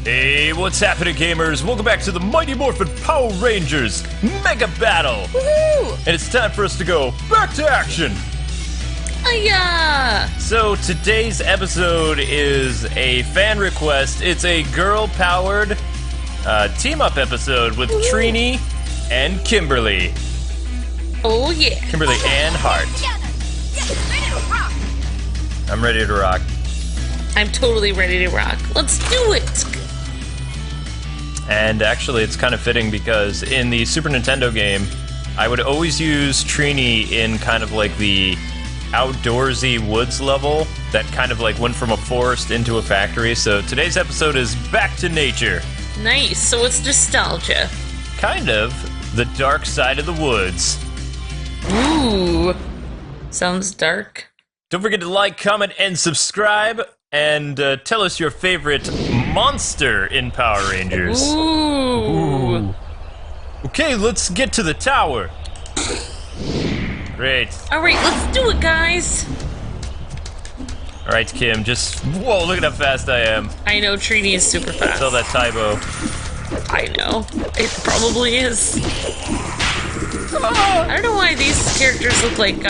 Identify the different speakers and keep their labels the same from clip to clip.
Speaker 1: Hey, what's happening, gamers? Welcome back to the Mighty Morphin Power Rangers Mega Battle!
Speaker 2: Woohoo!
Speaker 1: And it's time for us to go back to action!
Speaker 2: Hiya!
Speaker 1: So today's episode is a fan request. It's a girl-powered team-up episode with Trini and Kimberly.
Speaker 2: Oh yeah.
Speaker 1: Kimberly and Hart. I'm ready to rock.
Speaker 2: I'm totally ready to rock. Let's do it!
Speaker 1: And actually, it's kind of fitting because in the Super Nintendo game, I would always use Trini in kind of like the outdoorsy woods level that kind of like went from a forest into a factory. So today's episode is back to nature.
Speaker 2: Nice, so it's nostalgia.
Speaker 1: Kind of the dark side of the woods.
Speaker 2: Ooh. Sounds dark.
Speaker 1: Don't forget to like, comment, and subscribe. And tell us your favorite monster in Power Rangers.
Speaker 2: Ooh.
Speaker 1: Okay, let's get to the tower. Great.
Speaker 2: Alright, let's do it, guys.
Speaker 1: Alright, Kim, just... Whoa, look at how fast I am.
Speaker 2: I know Trini is super fast.
Speaker 1: Tell that Tybo.
Speaker 2: I know. It probably is. I don't know why these characters look like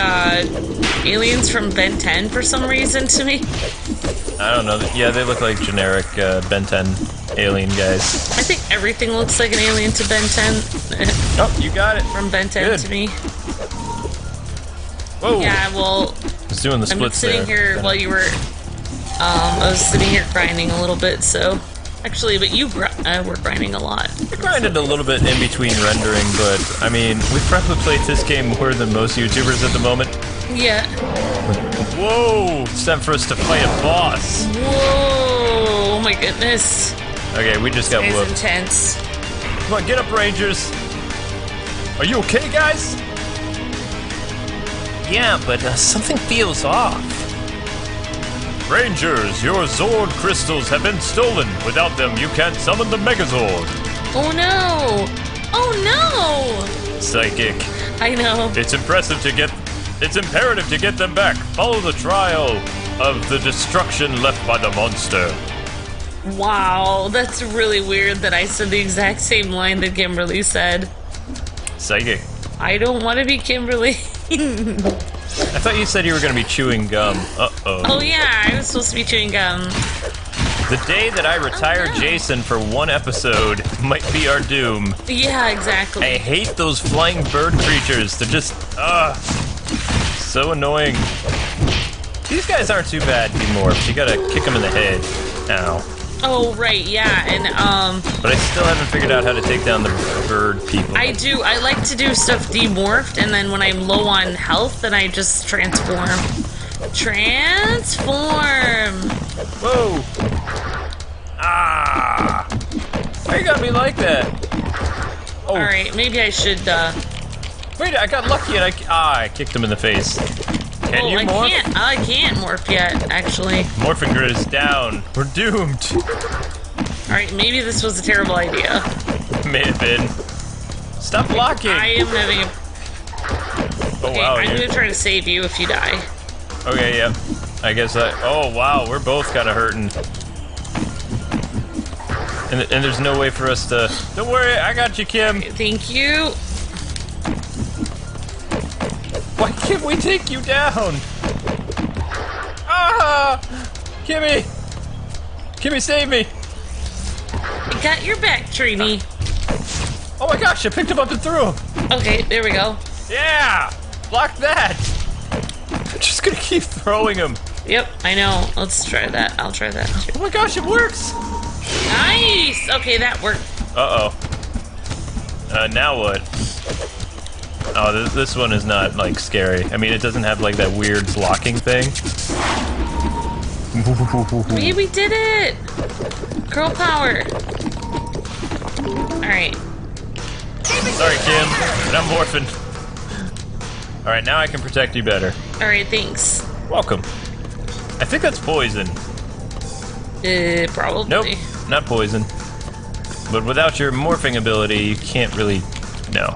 Speaker 2: aliens from Ben 10 for some reason to me.
Speaker 1: I don't know. Yeah, they look like generic Ben 10 alien guys.
Speaker 2: I think everything looks like an alien to Ben 10.
Speaker 1: Oh, you got it.
Speaker 2: From Ben 10
Speaker 1: Good.
Speaker 2: to me.
Speaker 1: Whoa.
Speaker 2: Yeah, well,
Speaker 1: I was doing the
Speaker 2: I'm
Speaker 1: splits
Speaker 2: sitting
Speaker 1: there.
Speaker 2: here while you were, I was sitting here grinding a little bit, so. Actually, but you were grinding a lot.
Speaker 1: I grinded a little bit in between rendering, but, I mean, we've probably played this game more than most YouTubers at the moment.
Speaker 2: Yeah.
Speaker 1: Whoa! It's time for us to fight a boss.
Speaker 2: Whoa! Oh my goodness.
Speaker 1: Okay, we just got
Speaker 2: It's
Speaker 1: whooped.
Speaker 2: intense.
Speaker 1: Come on, get up, Rangers. Are you okay, guys? Yeah, but something feels off. Rangers, your Zord crystals have been stolen. Without them, you can't summon the Megazord.
Speaker 2: Oh no! Oh no!
Speaker 1: Psychic.
Speaker 2: I know.
Speaker 1: It's imperative to get them back. Follow the trail of the destruction left by the monster.
Speaker 2: Wow, that's really weird that I said the exact same line that Kimberly said.
Speaker 1: Psychic.
Speaker 2: I don't want to be Kimberly.
Speaker 1: I thought you said you were going to be chewing gum. Uh-oh.
Speaker 2: Oh yeah, I was supposed to be chewing gum.
Speaker 1: The day that I retire Jason for one episode might be our doom.
Speaker 2: Yeah, exactly.
Speaker 1: I hate those flying bird creatures. They're just, so annoying. These guys aren't too bad anymore. You gotta kick them in the head. Ow.
Speaker 2: Oh, right, yeah, and,
Speaker 1: But I still haven't figured out how to take down the bird people.
Speaker 2: I like to do stuff demorphed, and then when I'm low on health, then I just transform. Transform!
Speaker 1: Whoa! Ah! Why you got me like that? Oh.
Speaker 2: Alright, maybe I should,
Speaker 1: Wait, I got lucky and I kicked him in the face. Can you morph?
Speaker 2: I can't morph yet, actually.
Speaker 1: Morphin grid is down. We're doomed.
Speaker 2: Alright, maybe this was a terrible idea.
Speaker 1: May have been. Stop blocking.
Speaker 2: I am having a...
Speaker 1: Oh,
Speaker 2: Okay,
Speaker 1: wow.
Speaker 2: I'm gonna try to save you if you die.
Speaker 1: Okay, yeah. I guess oh, wow. We're both kind of hurting. And there's no way for us to... Don't worry, I got you, Kim.
Speaker 2: Thank you.
Speaker 1: Why can't we take you down? Ah! Kimmy! Kimmy, save me!
Speaker 2: I got your back, Trini.
Speaker 1: Oh my gosh, I picked him up and threw him!
Speaker 2: Okay, there we go.
Speaker 1: Yeah! Block that! I'm just gonna keep throwing him.
Speaker 2: Yep, I know. Let's try that. I'll try that.
Speaker 1: Oh my gosh, it works!
Speaker 2: Nice! Okay, that worked.
Speaker 1: Uh-oh. Now what? Oh, this one is not, like, scary. I mean, it doesn't have, like, that weird blocking thing.
Speaker 2: Yeah, we did it! Girl power. Alright.
Speaker 1: Sorry, Kim. But I'm Morphin. Alright, now I can protect you better.
Speaker 2: Alright, thanks.
Speaker 1: Welcome. I think that's poison.
Speaker 2: Probably.
Speaker 1: Nope, not poison. But without your morphing ability, you can't really... No.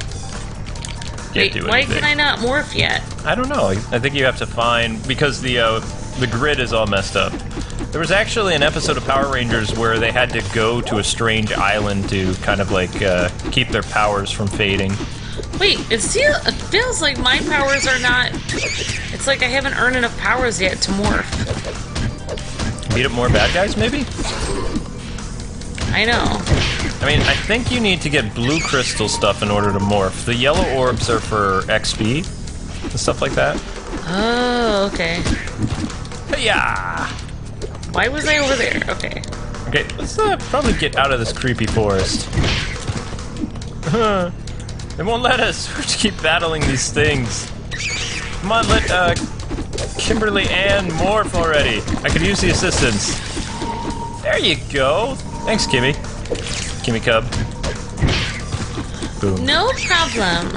Speaker 1: Can't do
Speaker 2: why
Speaker 1: anything.
Speaker 2: can I not morph yet?
Speaker 1: I don't know. I think you have to find... Because the grid is all messed up. There was actually an episode of Power Rangers where they had to go to a strange island to kind of like keep their powers from fading.
Speaker 2: Wait, it feels like my powers are not... It's like I haven't earned enough powers yet to morph.
Speaker 1: Beat up more bad guys, maybe?
Speaker 2: I know.
Speaker 1: I mean, I think you need to get blue crystal stuff in order to morph. The yellow orbs are for XP and stuff like that.
Speaker 2: Oh, okay.
Speaker 1: Yeah.
Speaker 2: Why was I over there? Okay.
Speaker 1: Okay, let's probably get out of this creepy forest. They won't let us. We have to keep battling these things. Come on, let Kimberly and morph already. I could use the assistance. There you go. Thanks, Kimmy. Kimmy Cub. Boom.
Speaker 2: No problem.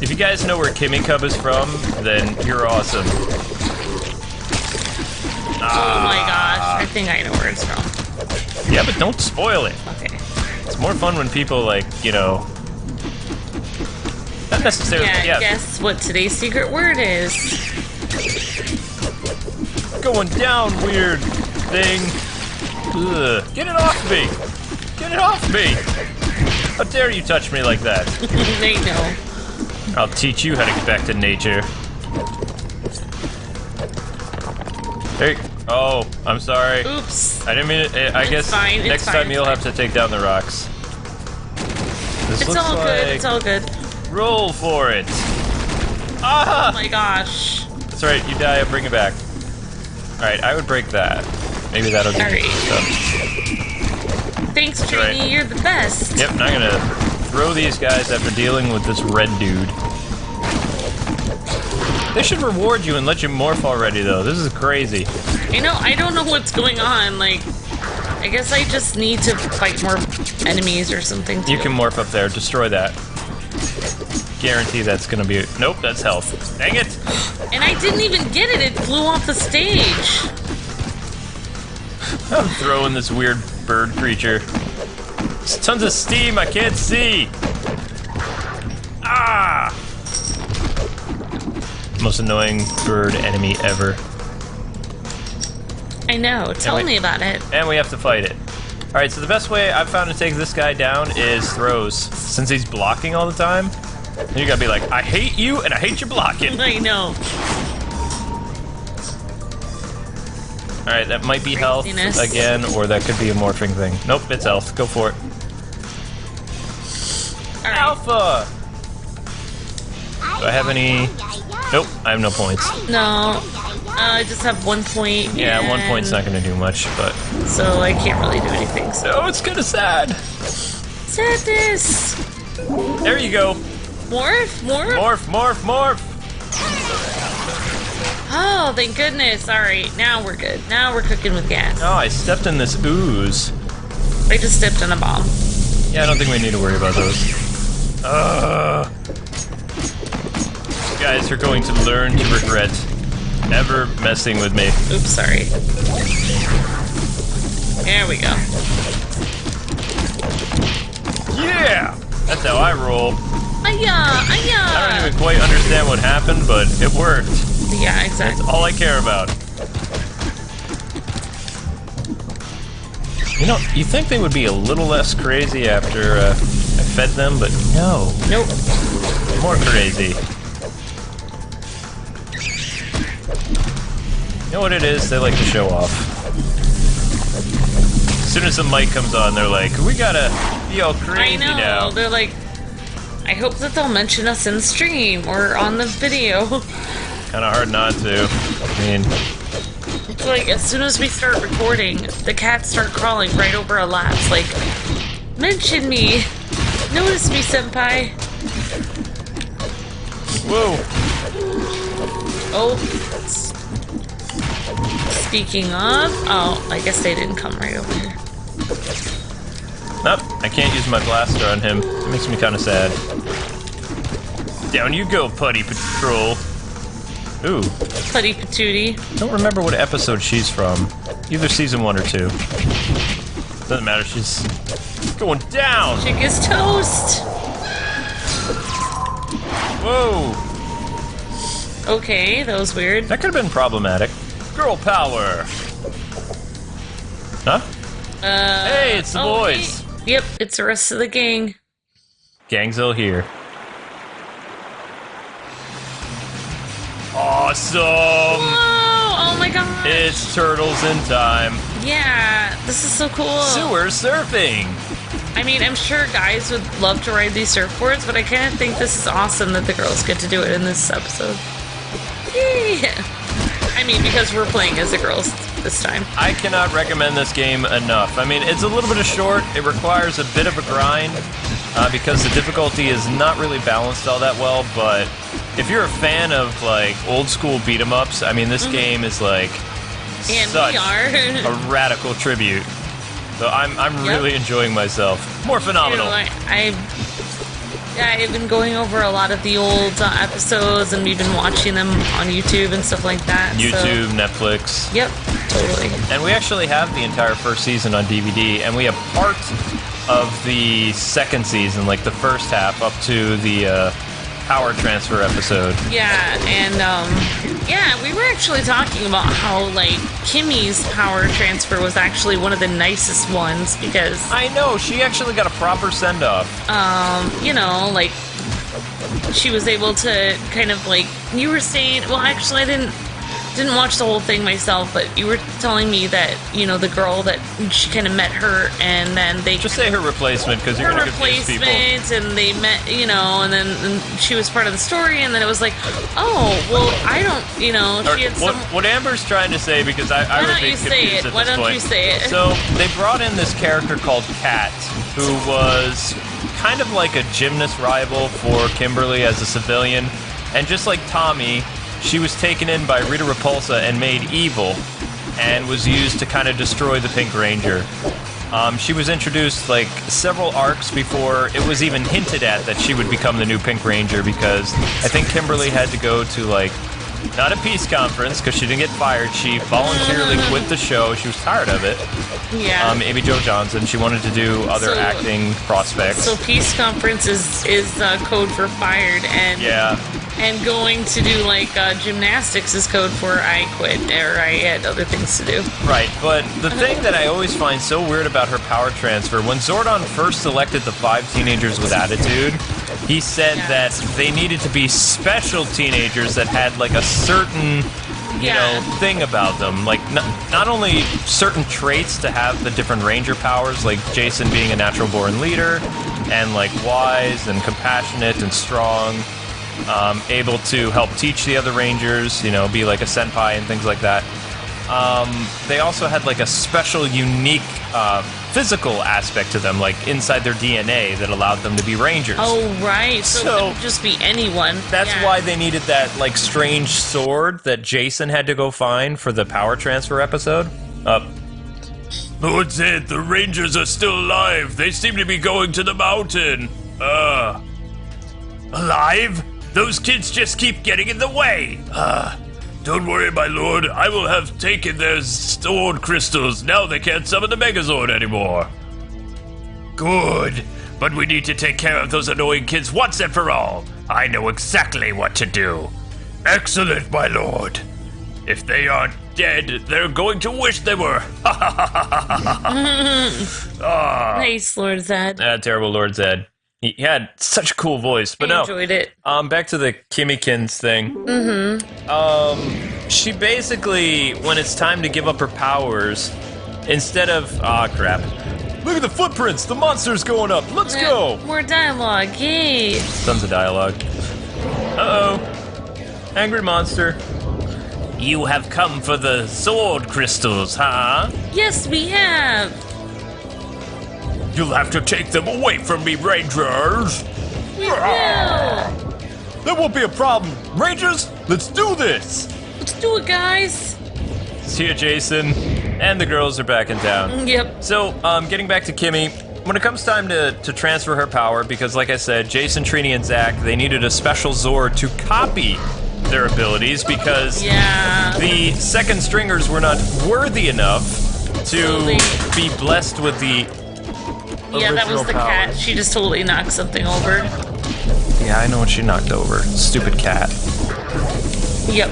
Speaker 1: If you guys know where Kimmy Cub is from, then you're awesome.
Speaker 2: Oh my gosh, I think I know where it's from.
Speaker 1: Yeah, but don't spoil it.
Speaker 2: Okay.
Speaker 1: It's more fun when people, like, you know... Not necessarily...
Speaker 2: Yeah, guess what today's secret word is.
Speaker 1: Going down, weird thing. Ugh. Get it off me! Get it off me! How dare you touch me like that?
Speaker 2: They know.
Speaker 1: I'll teach you how to get back to nature. Hey. Oh, I'm sorry.
Speaker 2: Oops.
Speaker 1: I didn't mean it. I guess
Speaker 2: fine,
Speaker 1: next time you'll have to take down the rocks. This
Speaker 2: It's
Speaker 1: looks
Speaker 2: all
Speaker 1: like...
Speaker 2: good, it's all good.
Speaker 1: Roll for it. Ah!
Speaker 2: Oh my gosh.
Speaker 1: That's right, you die, I bring it back. Alright, I would break that. Maybe that'll do
Speaker 2: Alright.
Speaker 1: stuff.
Speaker 2: Thanks, Trini,
Speaker 1: right.
Speaker 2: You're the best.
Speaker 1: Yep, now I'm gonna throw these guys after dealing with this red dude. They should reward you and let you morph already, though. This is crazy.
Speaker 2: I know, I don't know what's going on. Like, I guess I just need to fight more enemies or something, too.
Speaker 1: You can morph up there, destroy that. Guarantee that's gonna be... Nope, that's health. Dang it!
Speaker 2: And I didn't even get it, it flew off the stage.
Speaker 1: I'm throwing this weird bird creature. There's tons of steam I can't see! Ah! Most annoying bird enemy ever.
Speaker 2: I know, tell me about it.
Speaker 1: And we have to fight it. Alright, so the best way I've found to take this guy down is throws. Since he's blocking all the time, you gotta be like, I hate you and I hate your blocking.
Speaker 2: I know.
Speaker 1: Alright, that might be health
Speaker 2: Craziness.
Speaker 1: again, or that could be a morphing thing. Nope, it's health. Go for it.
Speaker 2: All right.
Speaker 1: Alpha! Do I have any... Nope, I have no points.
Speaker 2: No, I just have 1 point.
Speaker 1: Yeah,
Speaker 2: and
Speaker 1: 1 point's not gonna do much, but...
Speaker 2: So I can't really do anything. So.
Speaker 1: Oh, it's kinda sad!
Speaker 2: Sadness!
Speaker 1: There you go!
Speaker 2: Morph? Morph?
Speaker 1: Morph, morph, morph!
Speaker 2: Oh, thank goodness. Alright, now we're good. Now we're cooking with gas.
Speaker 1: Oh, I stepped in this ooze.
Speaker 2: I just stepped on a bomb.
Speaker 1: Yeah, I don't think we need to worry about those. You guys are going to learn to regret ever messing with me.
Speaker 2: Oops, sorry. There we go.
Speaker 1: Yeah! That's how I roll.
Speaker 2: Aya! Aya!
Speaker 1: I don't even quite understand what happened, but it worked.
Speaker 2: Yeah, exactly.
Speaker 1: That's all I care about. You know, you think they would be a little less crazy after I fed them, but no.
Speaker 2: Nope.
Speaker 1: More crazy. You know what it is? They like to show off. As soon as the mic comes on, they're like, we gotta be all crazy
Speaker 2: I know.
Speaker 1: now.
Speaker 2: They're like, I hope that they'll mention us in stream or on the video.
Speaker 1: Kinda hard not to. I mean...
Speaker 2: It's like, as soon as we start recording, the cats start crawling right over our laps, like, mention me! Notice me, senpai!
Speaker 1: Whoa!
Speaker 2: Oh. Speaking of... Oh, I guess they didn't come right over here.
Speaker 1: Nope, I can't use my blaster on him. It makes me kinda sad. Down you go, Putty Patrol. Ooh.
Speaker 2: Putty Patootie.
Speaker 1: Don't remember what episode she's from. Either season 1 or 2. Doesn't matter, she's going down!
Speaker 2: Chick is toast!
Speaker 1: Whoa!
Speaker 2: Okay, that was weird.
Speaker 1: That could have been problematic. Girl power! Huh? Hey, it's the boys.
Speaker 2: Hey. Yep, it's the rest of the gang.
Speaker 1: Gangzilla here. Awesome!
Speaker 2: Whoa! Oh my god!
Speaker 1: It's turtles in time.
Speaker 2: Yeah, this is so cool.
Speaker 1: Sewer surfing.
Speaker 2: I mean, I'm sure guys would love to ride these surfboards, but I kind of think this is awesome that the girls get to do it in this episode. Yeah. I mean, because we're playing as the girls this time.
Speaker 1: I cannot recommend this game enough. I mean, it's a little bit of short. It requires a bit of a grind because the difficulty is not really balanced all that well. But if you're a fan of like old school beat 'em ups, I mean, this game is like such a radical tribute. So I'm really enjoying myself. More phenomenal.
Speaker 2: I've been going over a lot of the old episodes, and we've been watching them on YouTube and stuff like that.
Speaker 1: YouTube, so. Netflix.
Speaker 2: Yep, totally.
Speaker 1: And we actually have the entire first season on DVD, and we have part of the second season, like the first half, up to the power transfer episode.
Speaker 2: Yeah, and we were actually talking about how like Kimmy's power transfer was actually one of the nicest ones because
Speaker 1: I know she actually got a proper send off.
Speaker 2: Like she was able to kind of like you were saying. Well, actually, I didn't watch the whole thing myself, but you were telling me that the girl that she kind of met her, and then they
Speaker 1: just say her replacement because you're gonna confuse people.
Speaker 2: And they met, and then she was part of the story, and then it was like, oh, well, I don't, she had some.
Speaker 1: What Amber's trying to say, because I would be confused at this point.
Speaker 2: Why don't you say it?
Speaker 1: So they brought in this character called Kat, who was kind of like a gymnast rival for Kimberly as a civilian, and just like Tommy. She was taken in by Rita Repulsa and made evil, and was used to kind of destroy the Pink Ranger. She was introduced like several arcs before it was even hinted at that she would become the new Pink Ranger, because I think Kimberly had to go to like, not a peace conference, because she didn't get fired. She voluntarily quit the show. She was tired of it.
Speaker 2: Yeah.
Speaker 1: Amy Jo Johnson. She wanted to do other acting prospects.
Speaker 2: So peace conference is code for fired, and
Speaker 1: yeah.
Speaker 2: And going to do like gymnastics is code for I quit, or I had other things to do.
Speaker 1: Right, but the thing that I always find so weird about her power transfer, when Zordon first selected the 5 teenagers with attitude, he said that they needed to be special teenagers that had like a certain, thing about them. Like not only certain traits to have the different ranger powers, like Jason being a natural born leader, and like wise and compassionate and strong. Able to help teach the other rangers, be like a senpai and things like that. They also had like a special, unique physical aspect to them, like inside their DNA that allowed them to be rangers.
Speaker 2: Oh, right. So it could just be anyone.
Speaker 1: That's why they needed that like strange sword that Jason had to go find for the power transfer episode. Lord Zed, the rangers are still alive. They seem to be going to the mountain. Alive? Those kids just keep getting in the way. Don't worry, my lord. I will have taken their sword crystals. Now they can't summon the Megazord anymore. Good. But we need to take care of those annoying kids once and for all. I know exactly what to do. Excellent, my lord. If they aren't dead, they're going to wish they were.
Speaker 2: Nice, Lord Zed.
Speaker 1: Terrible Lord Zed. He had such a cool voice, but
Speaker 2: I enjoyed it.
Speaker 1: Back to the Kimmykins thing. She basically, when it's time to give up her powers, instead of crap. Look at the footprints. The monster's going up. Let's go.
Speaker 2: More dialogue. Yay.
Speaker 1: Tons of dialogue. Uh-oh. Angry monster. You have come for the sword crystals, huh?
Speaker 2: Yes, we have.
Speaker 1: You'll have to take them away from me, Rangers!
Speaker 2: We will!
Speaker 1: That won't be a problem. Rangers, let's do this!
Speaker 2: Let's do it, guys!
Speaker 1: See ya, Jason. And the girls are back in town.
Speaker 2: Yep.
Speaker 1: So, getting back to Kimmy, when it comes time to transfer her power, because like I said, Jason, Trini, and Zack, they needed a special Zord to copy their abilities because the second stringers were not worthy enough to be blessed with the
Speaker 2: that was the cat. She just totally knocked something over.
Speaker 1: Yeah, I know what she knocked over. Stupid cat.
Speaker 2: Yep.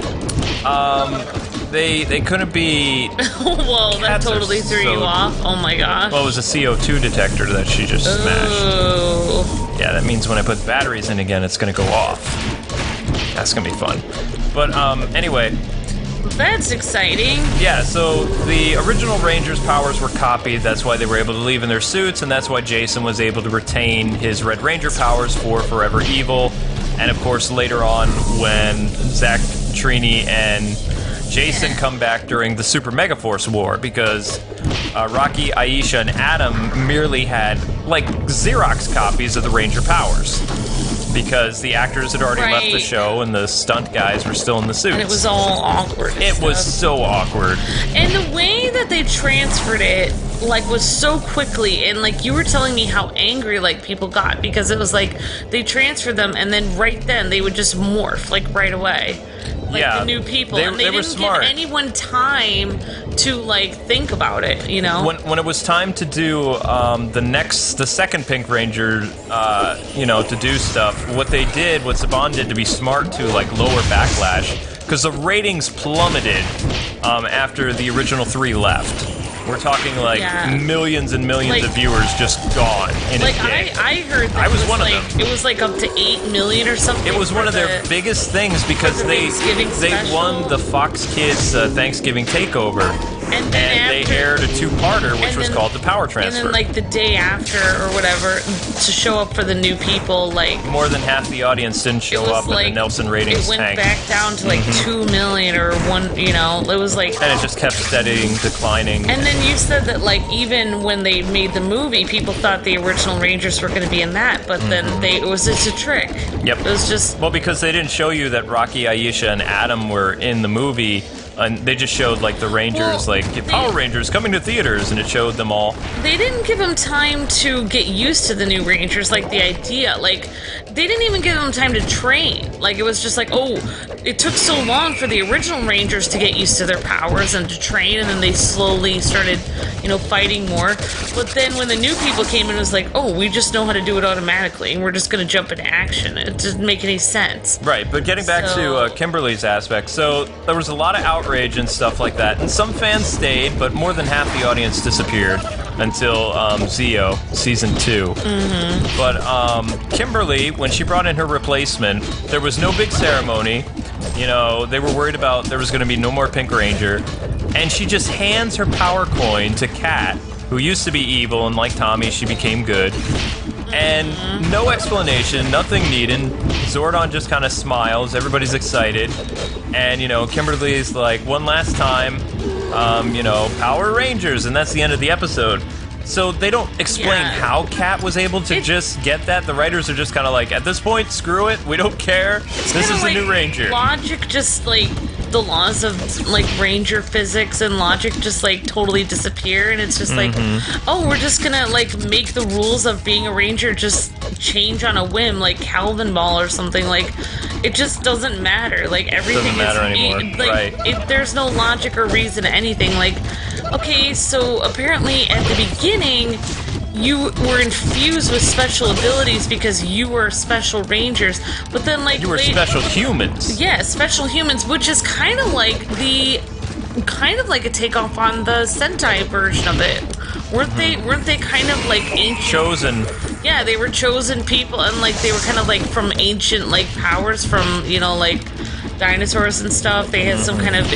Speaker 1: they couldn't be.
Speaker 2: Whoa, that
Speaker 1: Cats are
Speaker 2: totally threw you
Speaker 1: so-
Speaker 2: off. Oh my gosh.
Speaker 1: Well, it was a CO2 detector that she just smashed.
Speaker 2: Oh.
Speaker 1: Yeah, that means when I put batteries in again, it's gonna go off. That's gonna be fun. But anyway.
Speaker 2: That's exciting.
Speaker 1: Yeah, so the original Rangers' powers were copied. That's why they were able to leave in their suits, and that's why Jason was able to retain his Red Ranger powers for Forever Evil. And of course, later on, when Zack, Trini, and Jason come back during the Super Mega Force War, because Rocky, Aisha, and Adam merely had, like, Xerox copies of the Ranger powers. Because the actors had already left the show and the stunt guys were still in the suits.
Speaker 2: And it was all awkward.
Speaker 1: It was so awkward.
Speaker 2: And the way that they transferred it, like, was so quickly. And, like, you were telling me how angry, like, people got. Because it was like, they transferred them and then right then they would just morph, like, right away. Like,
Speaker 1: yeah,
Speaker 2: the new people.
Speaker 1: they
Speaker 2: and they
Speaker 1: were
Speaker 2: didn't
Speaker 1: smart.
Speaker 2: give anyone time to, like, think about it, you know?
Speaker 1: When it was time to do the second Pink Ranger, to do stuff, what they did, what Saban did to be smart to, like, lower backlash, because the ratings plummeted after the original three left. We're talking, like, millions and millions of viewers just gone in a day.
Speaker 2: I heard that
Speaker 1: I was
Speaker 2: it was
Speaker 1: one of
Speaker 2: like,
Speaker 1: them.
Speaker 2: It was like up to 8 million or something.
Speaker 1: It was one of their biggest things because
Speaker 2: the
Speaker 1: they
Speaker 2: Thanksgiving
Speaker 1: won the Fox Kids Thanksgiving Takeover.
Speaker 2: And then
Speaker 1: they aired a two-parter, which was called The Power Transfer.
Speaker 2: And then, like, the day after or whatever, to show up for the new people, like...
Speaker 1: More than half the audience didn't show up, and the Nelson ratings
Speaker 2: It went
Speaker 1: tanked.
Speaker 2: back down to, like, 2 million or 1, you know, it was like...
Speaker 1: And it just kept steadying, declining.
Speaker 2: And then you said that, like, even when they made the movie, people thought the original Rangers were going to be in that, but then it was just a trick.
Speaker 1: Yep.
Speaker 2: It was just...
Speaker 1: Well, because they didn't show you that Rocky, Aisha, and Adam were in the movie... And they just showed, like, the Rangers, Power Rangers coming to theaters, and it showed them all.
Speaker 2: They didn't give them time to get used to the new Rangers, like, the idea. Like, they didn't even give them time to train. Like, it was just like, oh, it took so long for the original Rangers to get used to their powers and to train, and then they slowly started, you know, fighting more. But then when the new people came in, it was like, oh, we just know how to do it automatically, and we're just going to jump into action. It didn't make any sense.
Speaker 1: Right, but getting back to Kimberly's aspect, so there was a lot of outrage and stuff like that, and some fans stayed, but more than half the audience disappeared until Zeo season 2. But Kimberly, when she brought in her replacement, there was no big ceremony. You know, they were worried about there was going to be no more Pink Ranger, and she just hands her power coin to Kat, who used to be evil, and like Tommy, she became good. And no explanation, nothing needed. Zordon just kind of smiles, everybody's excited. And, you know, Kimberly's like, one last time, Power Rangers, and that's the end of the episode. So they don't explain how Kat was able to just get that. The writers are just kind of like, at this point, screw it, we don't care. This is the new Ranger.
Speaker 2: Logic just, like, the laws of, like, Ranger physics and logic just, like, totally disappear, and it's just like, oh, we're just gonna, like, make the rules of being a Ranger just change on a whim, like Calvin Ball or something. Like, it just doesn't matter. Like, everything
Speaker 1: doesn't matter anymore.
Speaker 2: Like,
Speaker 1: right.
Speaker 2: There's no logic or reason to anything. Like, okay, so apparently at the beginning, you were infused with special abilities because you were special Rangers, but then, like,
Speaker 1: you were special humans.
Speaker 2: Yeah, special humans, which is kind of like a takeoff on the Sentai version of it. Weren't they kind of like ancient?
Speaker 1: Chosen.
Speaker 2: Yeah, they were chosen people, and like they were kind of like from ancient like powers from, you know, like dinosaurs and stuff. They had some kind of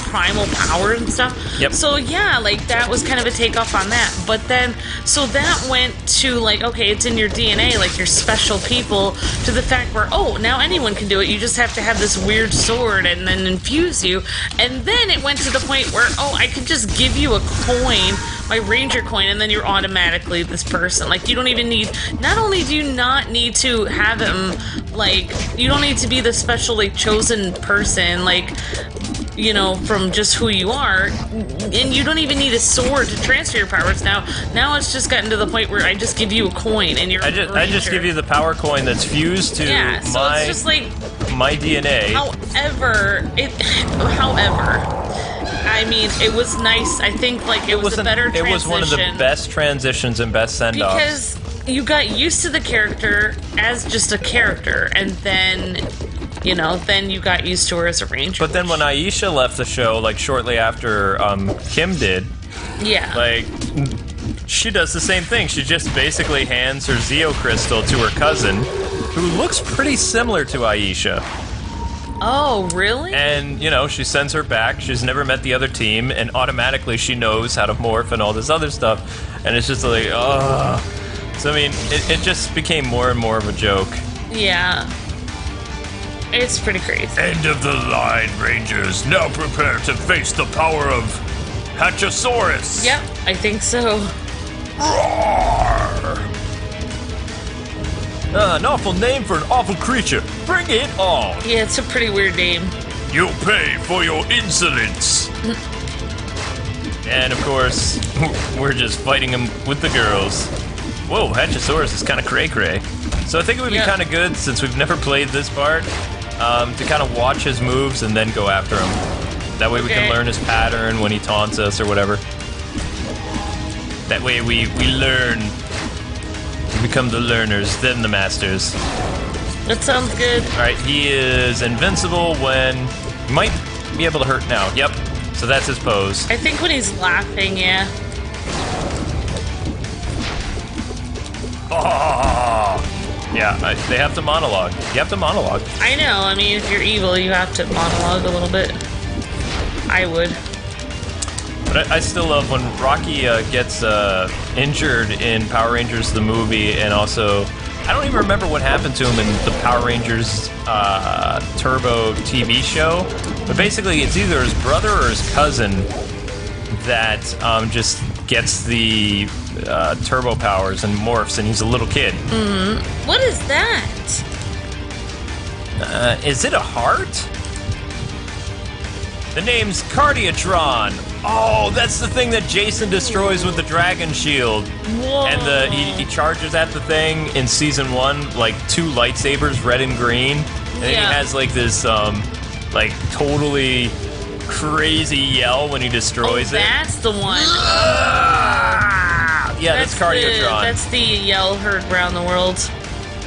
Speaker 2: primal power and stuff.
Speaker 1: Yep.
Speaker 2: So yeah, like that was kind of a takeoff on that. But then, so that went to like, okay, it's in your DNA, like you're special people, to the fact where, oh, now anyone can do it. You just have to have this weird sword and then infuse you. And then it went to the point where, oh, I could just give you a coin, my Ranger coin, and then you're automatically this person. Like, you don't even need, not only do you not need to have him, like, you don't need to be the special, like, chosen person, like, you know, from just who you are, and you don't even need a sword to transfer your powers. Now it's just gotten to the point where I just give you a coin and you're
Speaker 1: I just give you the power coin that's fused to
Speaker 2: so it's just like
Speaker 1: my DNA.
Speaker 2: However, I mean, it was nice. I think, like, it was a better transition.
Speaker 1: It was one of the best transitions and best send-offs.
Speaker 2: Because you got used to the character as just a character, and then you know, then you got used to her as a ranger.
Speaker 1: But then when Aisha left the show, like shortly after Kim did,
Speaker 2: yeah,
Speaker 1: like she does the same thing. She just basically hands her Zeo crystal to her cousin, who looks pretty similar to Aisha.
Speaker 2: Oh, really?
Speaker 1: And, you know, she sends her back. She's never met the other team, and automatically she knows how to morph and all this other stuff. And it's just like, ugh. So, I mean, it just became more and more of a joke.
Speaker 2: Yeah. It's pretty crazy.
Speaker 1: End of the line, Rangers. Now prepare to face the power of Hatchasaurus.
Speaker 2: Yep, I think so.
Speaker 1: Roar! An awful name for an awful creature. Bring it on.
Speaker 2: Yeah, it's a pretty weird name.
Speaker 1: You'll pay for your insolence. And of course, we're just fighting him with the girls. Whoa, Hatchasaurus is kind of cray-cray. So I think it would be kind of good, since we've never played this part, to kind of watch his moves and then go after him. That way we can learn his pattern when he taunts us or whatever. That way we learn. We become the learners, then the masters.
Speaker 2: That sounds good.
Speaker 1: Alright, he is invincible when... He might be able to hurt now. Yep. So that's his pose.
Speaker 2: I think when he's laughing, yeah.
Speaker 1: Oh! Yeah, they have to monologue. You have to monologue.
Speaker 2: I know. I mean, if you're evil, you have to monologue a little bit. I would.
Speaker 1: But I still love when Rocky gets injured in Power Rangers the movie, and also I don't even remember what happened to him in the Power Rangers Turbo TV show. But basically, it's either his brother or his cousin that just gets the turbo powers and morphs, and he's a little kid.
Speaker 2: What is that?
Speaker 1: Is it a heart? The name's Cardiatron. Oh, that's the thing that Jason destroys with the dragon shield.
Speaker 2: Whoa.
Speaker 1: And he charges at the thing in season 1, like 2 lightsabers, red and green. And then he has like this, like totally crazy yell when he destroys it.
Speaker 2: That's the one.
Speaker 1: Yeah, that's Cardiatron.
Speaker 2: That's the yell heard around the world.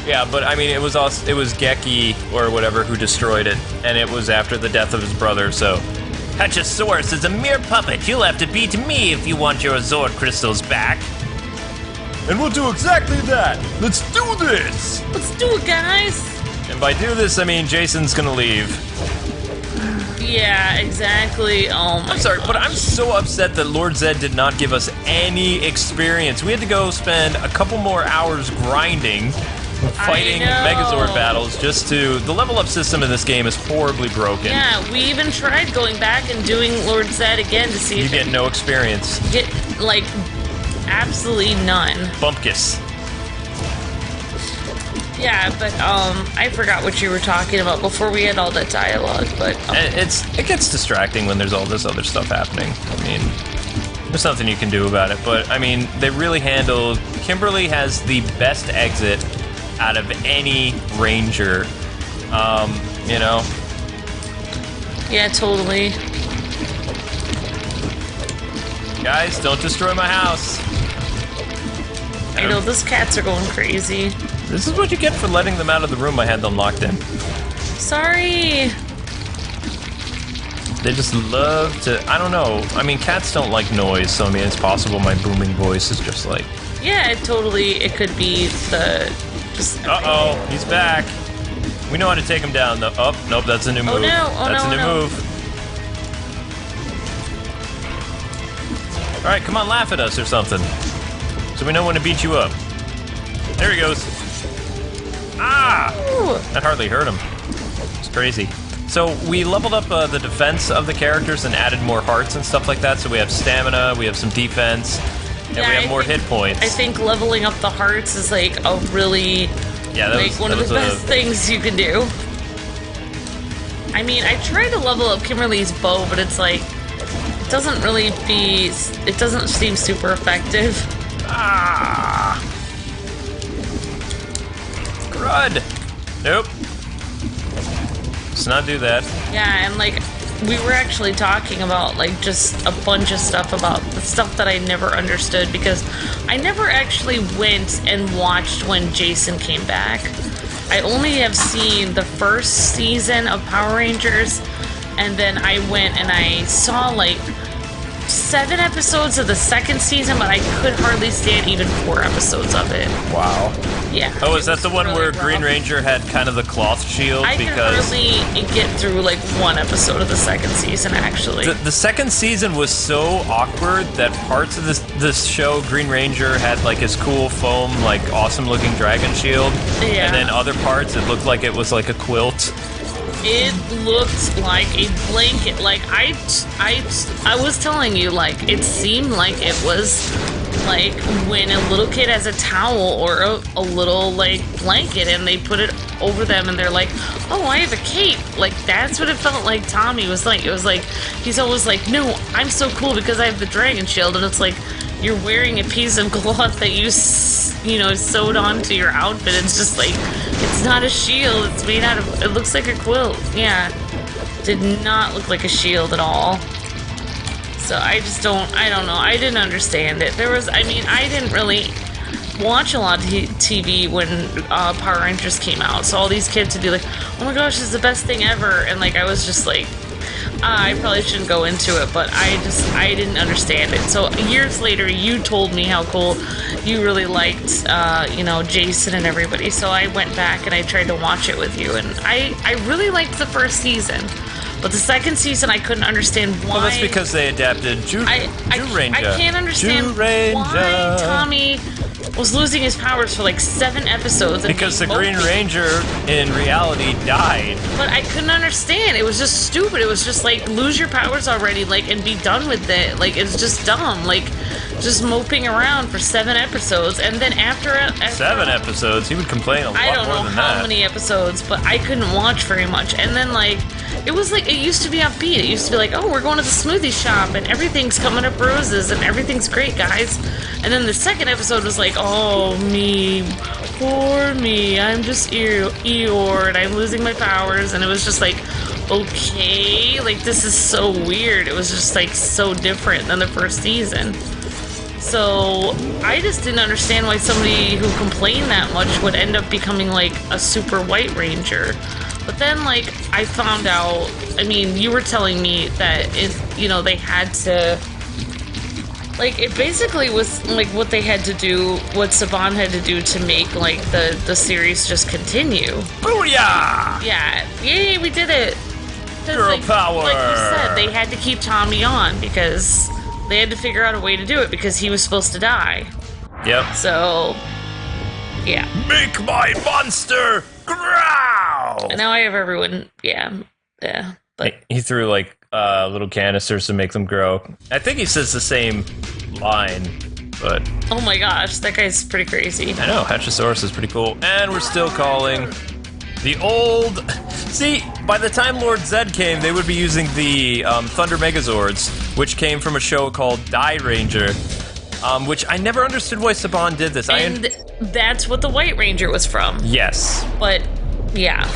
Speaker 1: Yeah, but I mean, it was Geki or whatever who destroyed it, and it was after the death of his brother. So, Hatchasaurus is a mere puppet. You'll have to beat me if you want your Zord crystals back. And we'll do exactly that. Let's do this.
Speaker 2: Let's do it, guys.
Speaker 1: And by do this, I mean Jason's gonna leave.
Speaker 2: Yeah, exactly. Oh my
Speaker 1: I'm sorry,
Speaker 2: gosh.
Speaker 1: but I'm so upset that Lord Zed did not give us any experience. We had to go spend a couple more hours grinding, fighting Megazord battles just to... The level up system in this game is horribly broken.
Speaker 2: Yeah, we even tried going back and doing Lord Zed again to see
Speaker 1: You
Speaker 2: if
Speaker 1: get no experience.
Speaker 2: get, like, absolutely none.
Speaker 1: Bumpkus.
Speaker 2: Yeah, but, I forgot what you were talking about before we had all that dialogue, but...
Speaker 1: It gets distracting when there's all this other stuff happening. I mean, there's nothing you can do about it, but, I mean, they really handled... Kimberly has the best exit out of any Ranger, you know?
Speaker 2: Yeah, totally.
Speaker 1: Guys, don't destroy my house.
Speaker 2: I know, those cats are going crazy.
Speaker 1: This is what you get for letting them out of the room I had them locked in.
Speaker 2: Sorry.
Speaker 1: They just love to... I don't know. I mean, cats don't like noise, so I mean, it's possible my booming voice is just like...
Speaker 2: Yeah, it could be the...
Speaker 1: Uh-oh, he's back. We know how to take him down, though. Oh, nope, that's a new move. That's a new move. All right, come on, laugh at us or something. So we know when to beat you up. There he goes. Ah!
Speaker 2: Ooh.
Speaker 1: That hardly hurt him. It's crazy. So we leveled up the defense of the characters and added more hearts and stuff like that. So we have stamina, we have some defense, and we have more hit points.
Speaker 2: I think leveling up the hearts is like a really, one of the best things you can do. I mean, I tried to level up Kimberly's bow, but it's like, it doesn't seem super effective.
Speaker 1: Ah! Crud! Nope. Let's not do that.
Speaker 2: Yeah, and like, we were actually talking about like just a bunch of stuff about the stuff that I never understood because I never actually went and watched when Jason came back. I only have seen the first season of Power Rangers, and then I went and I saw like 7 episodes of the second season, but I could hardly stand even 4 episodes of it.
Speaker 1: Wow.
Speaker 2: Yeah.
Speaker 1: Oh, is that the one
Speaker 2: really
Speaker 1: where
Speaker 2: rough.
Speaker 1: Green Ranger had kind of the cloth shield?
Speaker 2: I could hardly get through like 1 episode of the second season, actually.
Speaker 1: The second season was so awkward that parts of this show, Green Ranger had like his cool foam, like awesome looking dragon shield.
Speaker 2: Yeah.
Speaker 1: And then other parts, it looked like it was like a quilt.
Speaker 2: It looked like a blanket. Like I was telling you, like it seemed like it was like when a little kid has a towel or a little like blanket and they put it over them and they're like, oh, I have a cape. Like that's what it felt like Tommy was like. It was like he's always like, no, I'm so cool because I have the dragon shield, and it's like you're wearing a piece of cloth that you sewed onto your outfit. It's just like, it's not a shield. It's made out of, it looks like a quilt. Yeah. Did not look like a shield at all. So I don't know. I didn't understand it. I didn't really watch a lot of TV when Power Rangers came out. So all these kids would be like, oh my gosh, this is the best thing ever. And like, I was just like, I probably shouldn't go into it, but I didn't understand it. So years later, you told me how cool you really liked, Jason and everybody. So I went back and I tried to watch it with you, and I really liked the first season. But the second season, I couldn't understand why.
Speaker 1: Well, that's because they adapted Ranger.
Speaker 2: I can't understand why Tommy was losing his powers for like 7 episodes.
Speaker 1: Because the Green Ranger, in reality, died.
Speaker 2: But I couldn't understand. It was just stupid. It was just like, lose your powers already, like, and be done with it. Like, it's just dumb. Like, just moping around for 7 episodes, and then after
Speaker 1: 7 episodes, he would complain a lot more than that.
Speaker 2: I don't know how many episodes, but I couldn't watch very much. And then like, it was like, it used to be upbeat. It used to be like, oh, we're going to the smoothie shop, and everything's coming up roses, and everything's great, guys. And then the second episode was like, oh, me, poor me, I'm just Eeyore, and I'm losing my powers, and it was just like, okay, like, this is so weird. It was just like so different than the first season. So I just didn't understand why somebody who complained that much would end up becoming like a super White Ranger. But then, like, I found out, I mean, you were telling me that they had to, like, it basically was like what they had to do, what Saban had to do to make like the series just continue.
Speaker 1: Booyah!
Speaker 2: Yeah, yay, we did it.
Speaker 1: Girl power.
Speaker 2: Like you said, they had to keep Tommy on because they had to figure out a way to do it because he was supposed to die.
Speaker 1: Yep.
Speaker 2: So, yeah.
Speaker 1: Make my monster growl!
Speaker 2: And now I have everyone, yeah. But
Speaker 1: he threw like little canisters to make them grow. I think he says the same line, but...
Speaker 2: Oh my gosh, that guy's pretty crazy.
Speaker 1: I know, Hatchasaurus is pretty cool. And we're still calling the old... See, by the time Lord Zed came, they would be using the Thunder Megazords, which came from a show called Die Ranger, which I never understood why Saban did this.
Speaker 2: And that's what the White Ranger was from.
Speaker 1: Yes.
Speaker 2: But, yeah.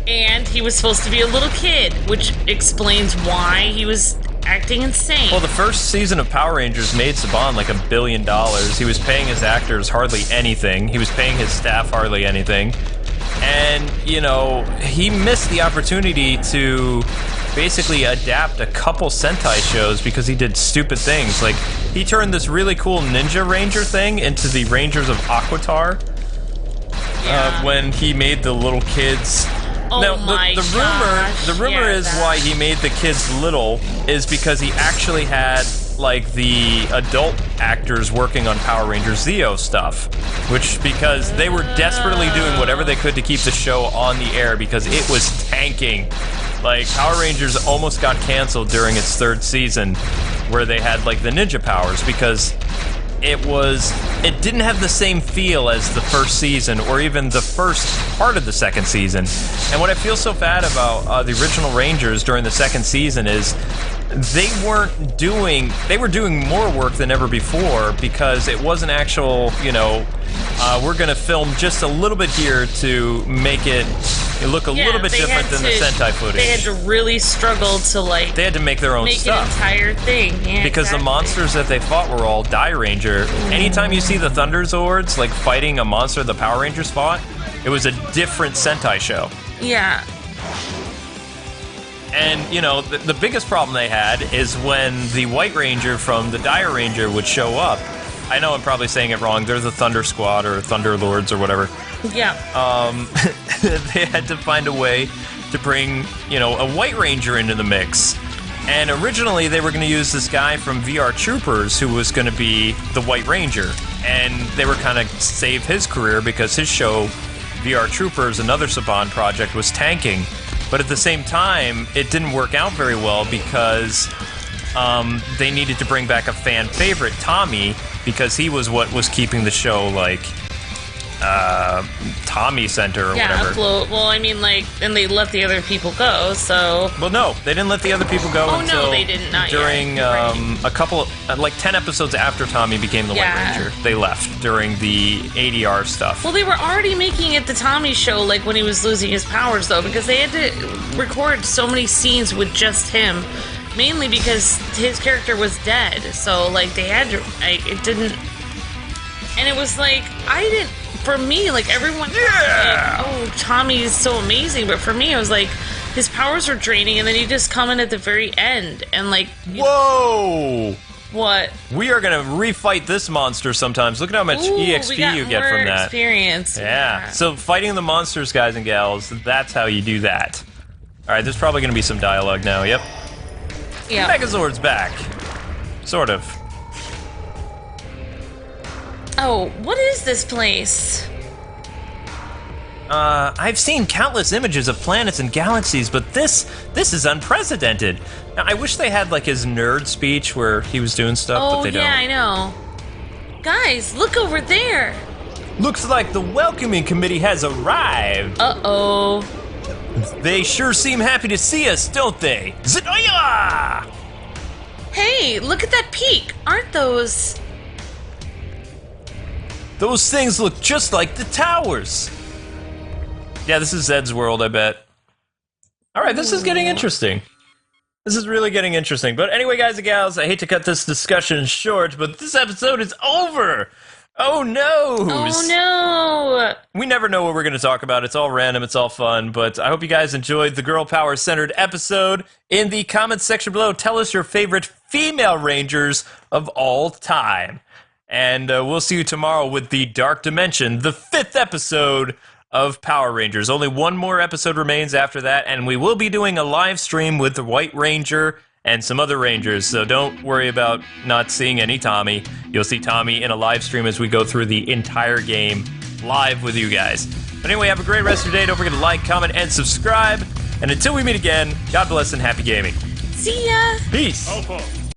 Speaker 2: And he was supposed to be a little kid, which explains why he was acting insane.
Speaker 1: Well, the first season of Power Rangers made Saban like $1 billion. He was paying his actors hardly anything. He was paying his staff hardly anything. And, he missed the opportunity to basically adapt a couple Sentai shows because he did stupid things. Like, he turned this really cool Ninja Ranger thing into the Rangers of Aquitar.
Speaker 2: Yeah.
Speaker 1: When he made the little kids...
Speaker 2: Oh
Speaker 1: now,
Speaker 2: my
Speaker 1: the rumor is
Speaker 2: that.
Speaker 1: why he made the kids little is because he actually had like the adult actors working on Power Rangers Zeo stuff, which because they were desperately doing whatever they could to keep the show on the air because it was tanking. Like Power Rangers almost got canceled during its 3rd season where they had like the ninja powers because it didn't have the same feel as the first season or even the first part of the 2nd season. And what I feel so bad about the original Rangers during the 2nd season is they were doing more work than ever before because it wasn't actual, we're going to film just a little bit here to make it look a little bit different than the Sentai footage.
Speaker 2: They had to really struggle to like...
Speaker 1: They had to make their own stuff.
Speaker 2: Make an entire thing. Yeah,
Speaker 1: because the monsters that they fought were all Die Ranger. Anytime you see the Thunder Zords, like, fighting a monster the Power Rangers fought, It was a different Sentai show.
Speaker 2: Yeah.
Speaker 1: And, you know, the biggest problem they had is when the White Ranger from the Dire Ranger would show up. I know I'm probably saying it wrong. They're the Thunder Squad or Thunder Lords or whatever.
Speaker 2: Yeah.
Speaker 1: They had to find a way to bring, you know, a White Ranger into the mix. And originally they were going to use this guy from VR Troopers who was going to be the White Ranger. And they were kind of save his career because his show, VR Troopers, another Saban project, was tanking. But at the same time, it didn't work out very well because they needed to bring back a fan favorite, Tommy, because he was what was keeping the show, like, Tommy Center or whatever.
Speaker 2: Afloat. Well, I mean, like, and they let the other people go, so...
Speaker 1: Well, no, they didn't let the other people go until...
Speaker 2: Oh, no, they didn't, not
Speaker 1: during,
Speaker 2: yet.
Speaker 1: a couple, like 10 episodes after Tommy became the White Ranger. They left during the ADR stuff.
Speaker 2: Well, they were already making it the Tommy show, like, when he was losing his powers, though, because they had to record so many scenes with just him, mainly because his character was dead, so, like, they had to... it didn't... And it was like, I didn't... For me, like, everyone... Yeah! Like, oh, Tommy's so amazing, but for me, it was like, his powers were draining, and then he'd just come in at the very end, and, like...
Speaker 1: Whoa!
Speaker 2: What?
Speaker 1: We are gonna refight this monster sometimes. Look at how much EXP you get from that.
Speaker 2: Experience.
Speaker 1: Yeah. So fighting the monsters, guys and gals, that's how you do that. Alright, there's probably gonna be some dialogue now, yep.
Speaker 2: Yeah.
Speaker 1: Megazord's back. Sort of.
Speaker 2: Oh, what is this place?
Speaker 1: I've seen countless images of planets and galaxies, but this is unprecedented. Now, I wish they had, like, his nerd speech where he was doing stuff, but they don't.
Speaker 2: Oh, yeah, I know. Guys, look over there.
Speaker 1: Looks like the welcoming committee has arrived.
Speaker 2: Uh-oh.
Speaker 1: They sure seem happy to see us, don't they? Zenoya!
Speaker 2: Hey, look at that peak. Aren't those...
Speaker 1: Those things look just like the towers. Yeah, this is Zed's world, I bet. Alright, this is getting interesting. This is really getting interesting. But anyway, guys and gals, I hate to cut this discussion short, but this episode is over! Oh no!
Speaker 2: Oh no!
Speaker 1: We never know what we're going to talk about. It's all random, it's all fun, but I hope you guys enjoyed the Girl Power Centered episode. In the comments section below, tell us your favorite female Rangers of all time. And we'll see you tomorrow with the Dark Dimension, the 5th episode of Power Rangers. Only one more episode remains after that, and we will be doing a live stream with the White Ranger and some other Rangers, so don't worry about not seeing any Tommy. You'll see Tommy in a live stream as we go through the entire game live with you guys. But anyway, have a great rest of your day. Don't forget to like, comment, and subscribe. And until we meet again, God bless and happy gaming.
Speaker 2: See ya!
Speaker 1: Peace!
Speaker 3: Oh, cool.